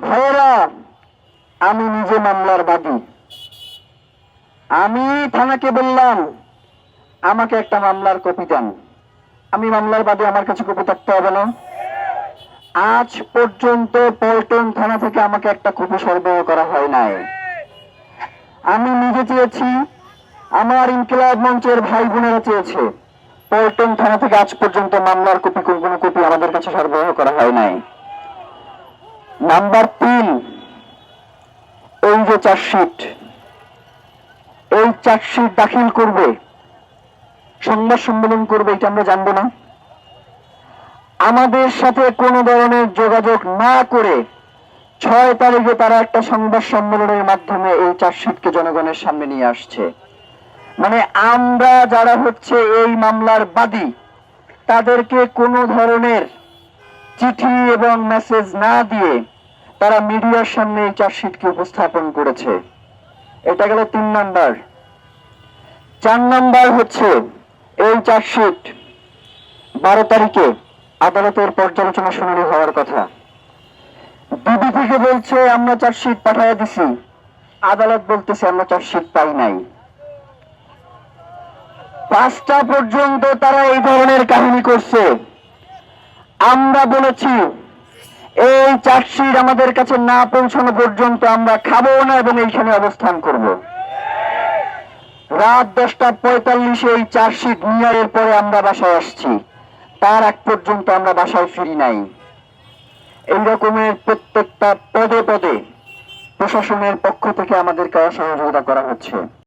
ভাইয়েরা, আমি নিজে মামলার বাদী। আমি থানাকে বললাম আমাকে একটা মামলার কপি দেন। আমি মামলার বাদী, আমার কাছে কপি থাকতে হবে না? আজ পর্যন্ত পল্টন থানা থেকে আমাকে একটা কপি সরবরাহ করা হয় নাই। আমি নিজে চেয়েছি, আমার ইনকিলাব মঞ্চের ভাই বোনেরা চেয়েছে, পল্টন থানা থেকে আজ পর্যন্ত মামলার কপি, কোনো কপি আমাদের কাছে সরবরাহ করা হয় নাই। নাম্বার 3, এই যে চার্জশিট, এই চার্জশিট দাখিল করবে, সংবাদ সম্মেলন করবে, এটা আমরা জানবো না? আমাদের সাথে কোনো ধরনের যোগাযোগ না করে 6 তারিখে তারা একটা সংবাদ সম্মেলনের মাধ্যমে এই চার্জশিটকে জনগণের সামনে নিয়ে আসছে। মানে আমরা যারা হচ্ছে এই মামলার বাদী, তাদেরকে কোনো ধরনের চিঠি এবং মেসেজ না দিয়ে তারা মিডিয়ার সামনে এই চার্জশিটকে উপস্থাপন করেছে। এটা গেল 3 নাম্বার। 4 নাম্বার হচ্ছে এই চার্জশিট 12 তারিখে আদালতের পর্যালোচনা শুনানি হওয়ার কথা। ডিবি থেকে বলছে আমরা চার্জশিট পাঠিয়ে দিছি, আদালত বলতেছে আমরা চার্জশিট পাই নাই। 5টা পর্যন্ত তারা এই ধরনের কাহিনী করছে। আমরা বলেছি এই চার্জশিট আমাদের কাছে না পৌঁছানো পর্যন্ত আমরা খাবো না এবং এইখানে অবস্থান করব। রাত 10:45 এই চার্জশিট নিয়ে পরে আমরা বাসায় আসছি। তার আগ পর্যন্ত আমরা বাসায় ফিরি নাই। এই রকমের প্রত্যেকটা পদে পদে প্রশাসনের পক্ষ থেকে আমাদেরকে সহযোগিতা করা হচ্ছে।